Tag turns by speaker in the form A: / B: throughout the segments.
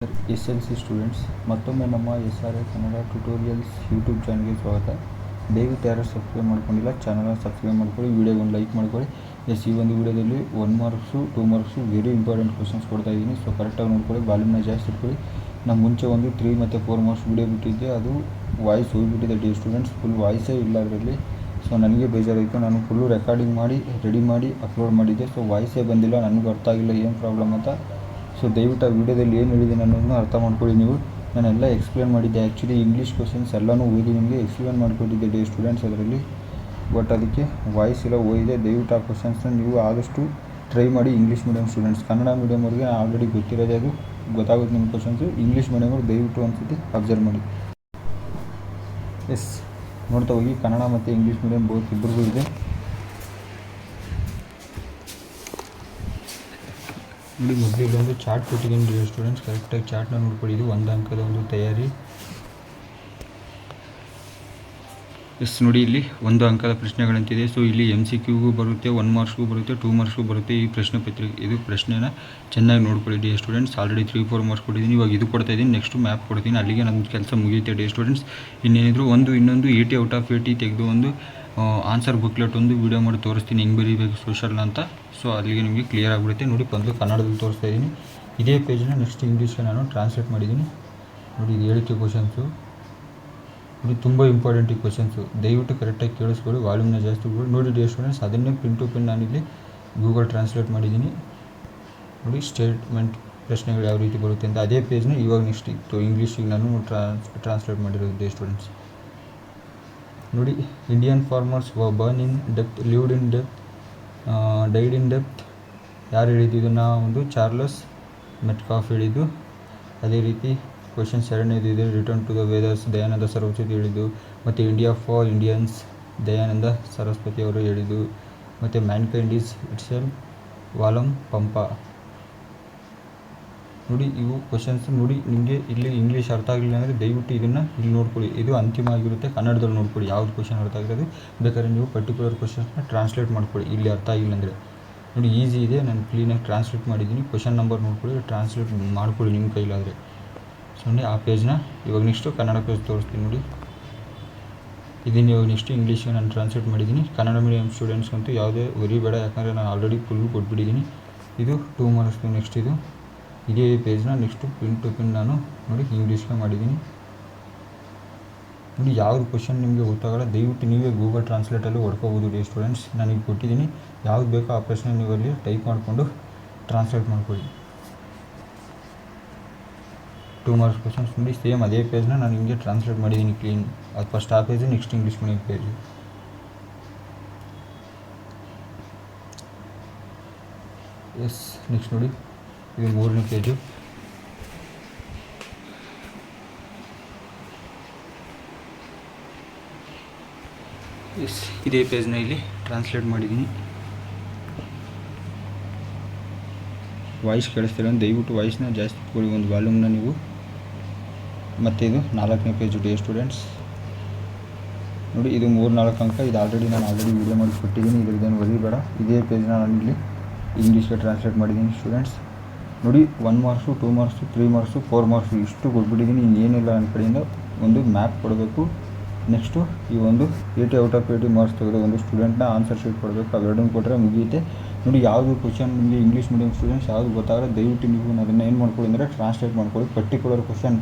A: SLC students ಮತ್ತೊಮ್ಮೆ ನಮ್ಮ SRA Kannada tutorials YouTube ಚಾನಲ್ಗೆ ಸ್ವಾಗತ. ದಯವಿಟ್ಟು ಯಾರು ಸಬ್ಸ್ಕ್ರೈಬ್ ಮಾಡ್ಕೊಂಡಿಲ್ಲ ಚಾನಲ್ನ ಸಬ್ಸ್ಕ್ರೈಬ್ ಮಾಡ್ಕೊಳ್ಳಿ, ವಿಡಿಯೋಗೊಂದು ಲೈಕ್ ಮಾಡ್ಕೊಳ್ಳಿ. ಈ ಒಂದು ವಿಡಿಯೋದಲ್ಲಿ 1 marks 2 marks very important questions ಕೊಡ್ತಾ ಇದ್ದೀನಿ. ಸೊ ಕರೆಕ್ಟಾಗಿ ನೋಡ್ಕೊಳ್ಳಿ, ವಾಲ್ಯೂಮ್ನ ಜಾಸ್ತಿ ಇಟ್ಕೊಳ್ಳಿ. ನಾನು ಮುಂಚೆ ಒಂದು 3 ಮತ್ತು 4 ಮಾರ್ಕ್ಸ್ ವಿಡಿಯೋ ಬಿಟ್ಟಿದ್ದೆ, ಅದು ವಾಯ್ಸ್ ಹೋಗಿಬಿಟ್ಟಿದೆ ಡಿ ಸ್ಟೂಡೆಂಟ್ಸ್, ಫುಲ್ ವಾಯ್ಸೇ ಇಲ್ಲ ಅದರಲ್ಲಿ. ಸೊ ನನಗೆ ಬೇಜಾರಾಯಿತು, ನಾನು ಫುಲ್ಲು ರೆಕಾರ್ಡಿಂಗ್ ಮಾಡಿ ರೆಡಿ ಮಾಡಿ ಅಪ್ಲೋಡ್ ಮಾಡಿದ್ದೆ. ಸೊ ವಾಯ್ಸೇ ಬಂದಿಲ್ಲ, ನನಗೂ ಅರ್ಥ ಆಗಿಲ್ಲ ಏನು ಪ್ರಾಬ್ಲಮ್ ಅಂತ. ಸೊ ದಯವಿಟ್ಟು ಆ ವಿಡಿಯೋದಲ್ಲಿ ಏನು ಹೇಳಿದ್ದೀನಿ ಅನ್ನೋದನ್ನ ಅರ್ಥ ಮಾಡ್ಕೊಳ್ಳಿ. ನೀವು ನಾನೆಲ್ಲ ಎಕ್ಸ್ಪ್ಲೇನ್ ಮಾಡಿದ್ದೆ, ಆ್ಯಕ್ಚುಲಿ ಇಂಗ್ಲೀಷ್ ಕ್ವಶನ್ಸ್ ಎಲ್ಲನೂ ಓದಿ ನಿಮಗೆ ಎಕ್ಸ್ಪ್ಲೇನ್ ಮಾಡಿಕೊಟ್ಟಿದ್ದೆ ಡಿ ಸ್ಟೂಡೆಂಟ್ಸ್ ಅದರಲ್ಲಿ. ಬಟ್ ಅದಕ್ಕೆ ವಾಯ್ಸ್ ಎಲ್ಲ ಓದಿದೆ. ದಯವಿಟ್ಟು ಆ ಕ್ವಶನ್ಸ್ನ ನೀವು ಆದಷ್ಟು ಟ್ರೈ ಮಾಡಿ. ಇಂಗ್ಲೀಷ್ ಮೀಡಿಯಮ್ ಸ್ಟೂಡೆಂಟ್ಸ್, ಕನ್ನಡ ಮೀಡಿಯಮ್ವ್ರಿಗೆ ಆಲ್ರೆಡಿ ಗೊತ್ತಿರೋದೇ, ಅದು ಗೊತ್ತಾಗುತ್ತೆ ನಿಮ್ಮ ಕ್ವಶನ್ಸು. ಇಂಗ್ಲೀಷ್ ಮೀಡಿಯಮ್ವ್ರು ದಯವಿಟ್ಟು ಒಂದ್ಸತಿ ಅಬ್ಸರ್ವ್ ಮಾಡಿ. ಎಸ್, ನೋಡ್ತಾ ಹೋಗಿ. ಕನ್ನಡ ಮತ್ತು ಇಂಗ್ಲೀಷ್ ಮೀಡಿಯಮ್ ಬೋತ್ ಇಬ್ಬರಿಗೂ ಇದೆ. ನೋಡಿ, ಮೊದಲು ಇಲ್ಲೊಂದು ಚಾರ್ಟ್ ಕೊಟ್ಟಿದ್ದೀನಿ ಸ್ಟೂಡೆಂಟ್ಸ್, ಕರೆಕ್ಟಾಗಿ ಚಾರ್ಟ್ನ ನೋಡ್ಕೊಳ್ಳಿ. ಇದು 1 ಅಂಕದ ಒಂದು ತಯಾರಿ. ಎಸ್ ನೋಡಿ, ಇಲ್ಲಿ 1 ಅಂಕದ ಪ್ರಶ್ನೆಗಳಂತಿದೆ. ಸೊ ಇಲ್ಲಿ MCQಗೂ ಬರುತ್ತೆ, 1 ಮಾರ್ಕ್ಸ್ಗೂ ಬರುತ್ತೆ, 2 ಮಾರ್ಕ್ಸ್ಗೂ ಬರುತ್ತೆ. ಈ ಪ್ರಶ್ನೆ ಪತ್ರಿಕೆ, ಇದು ಪ್ರಶ್ನೆನ ಚೆನ್ನಾಗಿ ನೋಡ್ಕೊಳ್ಳಿ ಡಿ ಸ್ಟೂಡೆಂಟ್ಸ್. ಆಲ್ರೆಡಿ 3-4 ಮಾರ್ಕ್ಸ್ ಕೊಟ್ಟಿದ್ದೀನಿ, ಇವಾಗ ಇದು ಕೊಡ್ತಾ ಇದ್ದೀನಿ, ನೆಕ್ಸ್ಟ್ ಮ್ಯಾಪ್ ಕೊಡ್ತೀನಿ. ಅಲ್ಲಿಗೆ ನನ್ನ ಕೆಲಸ ಮುಗಿಯುತ್ತೆ ಡಿ ಸ್ಟೂಡೆಂಟ್ಸ್. ಇನ್ನೇನಿದ್ರು ಇನ್ನೊಂದು 80 ಔಟ್ ಆಫ್ 80 ತೆಗೆದು ಒಂದು ಆನ್ಸರ್ ಬುಕ್ಲೆಟ್ ಒಂದು ವೀಡಿಯೋ ಮಾಡಿ ತೋರಿಸ್ತೀನಿ, ಹೆಂಗೆ ಬರೀಬೇಕು ಸೋಷಲ್ನ ಅಂತ. ಸೊ ಅಲ್ಲಿಗೆ ನಿಮಗೆ ಕ್ಲಿಯರ್ ಆಗಿಬಿಡುತ್ತೆ. ನೋಡಿ, ಮೊದಲು ಕನ್ನಡದಲ್ಲಿ ತೋರಿಸ್ತಾ ಇದ್ದೀನಿ. ಇದೇ ಪೇಜ್ನ ನೆಕ್ಸ್ಟ್ ಇಂಗ್ಲೀಷ್ಗೆ ನಾನು ಟ್ರಾನ್ಸ್ಲೇಟ್ ಮಾಡಿದ್ದೀನಿ. ನೋಡಿ, ಇದು 7 ಕ್ವಶನ್ಸು. ನೋಡಿ, ತುಂಬ ಇಂಪಾರ್ಟೆಂಟ್ ಈ ಕ್ವಶನ್ಸು, ದಯವಿಟ್ಟು ಕರೆಕ್ಟಾಗಿ ಕೇಳಿಸ್ಕೊಳ್ಳಿ, ವಾಲ್ಯೂಮ್ನ ಜಾಸ್ತಿ ಕೊಡಿ. ನೋಡಿ ಡಿ ಸ್ಟೂಡೆಂಟ್ಸ್, ಅದನ್ನೇ ಪಿನ್ ಟು ಪಿನ್ ನಾನಿಲ್ಲಿ ಗೂಗಲ್ ಟ್ರಾನ್ಸ್ಲೇಟ್ ಮಾಡಿದ್ದೀನಿ. ನೋಡಿ, ಸ್ಟೇಟ್ಮೆಂಟ್ ಪ್ರಶ್ನೆಗಳು ಯಾವ ರೀತಿ ಬರುತ್ತೆ ಅಂತ. ಅದೇ ಪೇಜ್ನ ಇವಾಗ ನೆಕ್ಸ್ಟ್ ಇತ್ತು ಇಂಗ್ಲೀಷಿಗೆ ನಾನು ಟ್ರಾನ್ಸ್ಲೇಟ್ ಮಾಡಿರೋದು ಡಿ ಸ್ಟೂಡೆಂಟ್ಸ್. ನೋಡಿ, Indian farmers born in depth, lived in depth, died in depth. ಯಾರು ಹೇಳಿದ್ದು ಇದನ್ನು? ಒಂದು ಚಾರ್ಲಸ್ ಮೆಟ್ಕಾಫ್ ಹೇಳಿದ್ದು. ಅದೇ ರೀತಿ ಕ್ವಶನ್ಸ್ 2ನೇದು ಇದೆ, return to the Vedas, Dayananda Saraswati ಹೇಳಿದ್ದು. ಮತ್ತು India for Indians, Dayananda Saraswati ಅವರು ಹೇಳಿದ್ದು. ಮತ್ತು ಮ್ಯಾನ್ಕೈಂಡ್ ಈಸ್ ಇಟ್ಸೆಲ್ಫ್, ವಾಲಂ ಪಂಪ. ನೋಡಿ, ಇವು ಕ್ವಶನ್ಸ್. ನೋಡಿ, ನಿಮಗೆ ಇಲ್ಲಿ ಇಂಗ್ಲೀಷ್ ಅರ್ಥ ಆಗಲಿಲ್ಲ ಅಂದರೆ ದಯವಿಟ್ಟು ಇದನ್ನು ಇಲ್ಲಿ ನೋಡ್ಕೊಳ್ಳಿ, ಇದು ಅಂತಿಮ ಆಗಿರುತ್ತೆ. ಕನ್ನಡದಲ್ಲಿ ನೋಡ್ಕೊಳ್ಳಿ ಯಾವ್ದು ಕ್ವಶನ್ ಅರ್ಥ ಆಗಿರೋದು. ಬೇಕಾದ್ರೆ ನೀವು ಪರ್ಟಿಕ್ಯುಲರ್ ಕ್ವಶನ್ಸ್ನ ಟ್ರಾನ್ಸ್ಲೇಟ್ ಮಾಡ್ಕೊಳ್ಳಿ ಇಲ್ಲಿ ಅರ್ಥ ಆಗಿಲ್ಲ ಅಂದರೆ. ನೋಡಿ, ಈಸಿ ಇದೆ, ನಾನು ಕ್ಲೀನಾಗಿ ಟ್ರಾನ್ಸ್ಲೇಟ್ ಮಾಡಿದ್ದೀನಿ. ಕ್ವಶನ್ ನಂಬರ್ ನೋಡ್ಕೊಳ್ಳಿ, ಟ್ರಾನ್ಸ್ಲೇಟ್ ಮಾಡ್ಕೊಳ್ಳಿ ನಿಮ್ಮ ಕೈಲಾದರೆ. ಸುಮ್ಮನೆ ಆ ಪೇಜ್ನ ಇವಾಗ ನೆಕ್ಸ್ಟು ಕನ್ನಡ ಪೇಜ್ ತೋರಿಸ್ತೀನಿ. ನೋಡಿ, ಇದನ್ನು ಇವಾಗ ನೆಕ್ಸ್ಟು ಇಂಗ್ಲೀಷ್ಗೆ ನಾನು ಟ್ರಾನ್ಸ್ಲೇಟ್ ಮಾಡಿದ್ದೀನಿ. ಕನ್ನಡ ಮೀಡಿಯಮ್ ಸ್ಟೂಡೆಂಟ್ಸ್ಗಂತೂ ಯಾವುದೇ ಬೇಡ, ಯಾಕಂದರೆ ನಾನು ಆಲ್ರೆಡಿ ಫುಲ್ಲು ಕೊಟ್ಬಿಟ್ಟಿದ್ದೀನಿ. ಇದು 2 ಮಾರ್ಕ್ಸ್ದು. ನೆಕ್ಸ್ಟ್ ಇದು ಇದೇ ಪೇಜ್ನ ನೆಕ್ಸ್ಟು ಪಿನ್ ಟು ಪಿನ್ ನಾನು ನೋಡಿ ಇಂಗ್ಲೀಷ್ಗೆ ಮಾಡಿದ್ದೀನಿ. ನೋಡಿ, ಯಾವ್ದು ಕ್ವಶನ್ ನಿಮಗೆ ಗೊತ್ತಾಗಲ್ಲ ದಯವಿಟ್ಟು ನೀವೇ ಗೂಗಲ್ ಟ್ರಾನ್ಸ್ಲೇಟಲ್ಲಿ ಹೊಡ್ಕೋಬೋದು ಡಿ ಸ್ಟೂಡೆಂಟ್ಸ್. ನಾನೀಗ ಕೊಟ್ಟಿದ್ದೀನಿ, ಯಾವ್ದು ಬೇಕೋ ಆ ಪ್ರಶ್ನೆ ನೀವು ಅಲ್ಲಿ ಟೈಪ್ ಮಾಡಿಕೊಂಡು ಟ್ರಾನ್ಸ್ಲೇಟ್ ಮಾಡ್ಕೊಳ್ಳಿ. 2 ಮಾರ್ಕ್ಸ್ ಕ್ವಶನ್ಸ್. ನೋಡಿ, ಸೇಮ್ ಅದೇ ಪೇಜ್ನ ನಾನು ನಿಮಗೆ ಟ್ರಾನ್ಸ್ಲೇಟ್ ಮಾಡಿದ್ದೀನಿ ಕ್ಲೀನ್. ಅದು ಫಸ್ಟ್ ಆ page, next English medium page. Yes, next ನೋಡಿ, ಇದು 3ನೇ ಪೇಜು. ಎಸ್, ಇದೇ ಪೇಜ್ನ ಇಲ್ಲಿ ಟ್ರಾನ್ಸ್ಲೇಟ್ ಮಾಡಿದ್ದೀನಿ. ವಾಯ್ಸ್ ಕೇಳಿಸ್ತೀರ, ದಯವಿಟ್ಟು ವಾಯ್ಸ್ನ ಜಾಸ್ತಿ ಕೊಡಿ, ಒಂದು ವಾಲ್ಯೂಮ್ನ ನೀವು. ಮತ್ತು ಇದು 4ನೇ ಪೇಜು ಡಿ ಸ್ಟೂಡೆಂಟ್ಸ್. ನೋಡಿ, ಇದು 3-4 ಅಂಕ. ಇದು ಆಲ್ರೆಡಿ ವೀಡಿಯೋ ಮಾಡಿ ಕೊಟ್ಟಿದ್ದೀನಿ, ಇದ್ರದ್ದೇನು ಬರೀಬೇಡ. ಇದೇ ಪೇಜ್ನ ನಾನು ಇಲ್ಲಿ ಇಂಗ್ಲೀಷ್ಗೆ ಟ್ರಾನ್ಸ್ಲೇಟ್ ಮಾಡಿದ್ದೀನಿ ಸ್ಟೂಡೆಂಟ್ಸ್. ನೋಡಿ, 1 ಮಾರ್ಕ್ಸು 2 ಮಾರ್ಕ್ಸು 3 ಮಾರ್ಕ್ಸು 4 ಮಾರ್ಕ್ಸು ಇಷ್ಟು ಕೊಟ್ಬಿಟ್ಟಿದ್ದೀನಿ. ಇನ್ನೇನಿಲ್ಲ ನನ್ನ ಕಡೆಯಿಂದ. ಒಂದು ಮ್ಯಾಪ್ ಕೊಡಬೇಕು, ನೆಕ್ಸ್ಟು ಈ ಒಂದು 80 ಔಟ್ ಆಫ್ 80 ಮಾರ್ಕ್ಸ್ ತೆಗೆದು ಒಂದು ಸ್ಟೂಡೆಂಟ್ನ ಆನ್ಸರ್ ಶೀಟ್ ಕೊಡಬೇಕು. ಅವೆರಡನ್ನು ಕೊಟ್ಟರೆ ಮುಗಿಯುತ್ತೆ. ನೋಡಿ, ಯಾವುದು ಕ್ವಶನ್ ನಿಮಗೆ ಇಂಗ್ಲೀಷ್ ಮೀಡಿಯಮ್ ಸ್ಟೂಡೆಂಟ್ಸ್ ಯಾವುದು ಗೊತ್ತಾಗಲ್ಲ ದಯವಿಟ್ಟು ನೀವು ಅದನ್ನು ಏನು ಮಾಡ್ಕೊಳ್ಳಿ ಅಂದರೆ ಟ್ರಾನ್ಸ್ಲೇಟ್ ಮಾಡ್ಕೊಳ್ಳಿ. ಪರ್ಟಿಕ್ಯುಲರ್ ಕ್ವಶನ್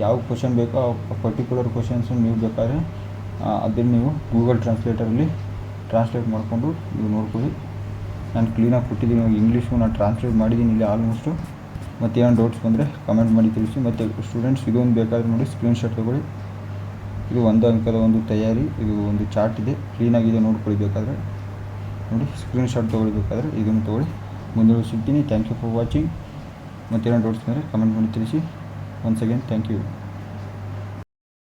A: ಯಾವ ಕ್ವಶನ್ ಬೇಕೋ ಆ ಪರ್ಟಿಕ್ಯುಲರ್ ಕ್ವಶನ್ಸನ್ನು ನೀವು ಬೇಕಾದ್ರೆ ಅದನ್ನು ನೀವು ಗೂಗಲ್ ಟ್ರಾನ್ಸ್ಲೇಟರಲ್ಲಿ ಟ್ರಾನ್ಸ್ಲೇಟ್ ಮಾಡಿಕೊಂಡು ನೀವು ನೋಡ್ಕೊಳ್ಳಿ. ನಾನು ಕ್ಲೀನಾಗಿ ಕೊಟ್ಟಿದ್ದೀನಿ, ಇವಾಗ ಇಂಗ್ಲೀಷು ನಾನು ಟ್ರಾನ್ಸ್ಲೇಟ್ ಮಾಡಿದ್ದೀನಿ ಇಲ್ಲಿ ಆಲ್ಮೋಸ್ಟು. ಮತ್ತು ಏನೋ ಡೌಟ್ಸ್ ಬಂದರೆ ಕಮೆಂಟ್ ಮಾಡಿ ತಿಳಿಸಿ. ಮತ್ತು ಸ್ಟೂಡೆಂಟ್ಸ್ ಇದೊಂದು ಬೇಕಾದ್ರೆ ನೋಡಿ ಸ್ಕ್ರೀನ್ಶಾಟ್ ತೊಗೊಳ್ಳಿ. ಇದು 1 ಅಂಕದ ಒಂದು ತಯಾರಿ. ಇದು ಒಂದು ಚಾರ್ಟ್ ಇದೆ, ಕ್ಲೀನಾಗಿದೆ, ನೋಡ್ಕೊಳ್ಳಿ ಬೇಕಾದರೆ. ನೋಡಿ, ಸ್ಕ್ರೀನ್ಶಾಟ್ ತೊಗೊಳ್ಬೇಕಾದ್ರೆ ಇದನ್ನು ತೊಗೊಳ್ಳಿ. ಮುಂದೆ ಸಿಗ್ತೀನಿ. Thank you for watching. ಮತ್ತೇನೋ ಡೌಟ್ಸ್ ಬಂದರೆ ಕಮೆಂಟ್ ಮಾಡಿ ತಿಳಿಸಿ. Once again thank you.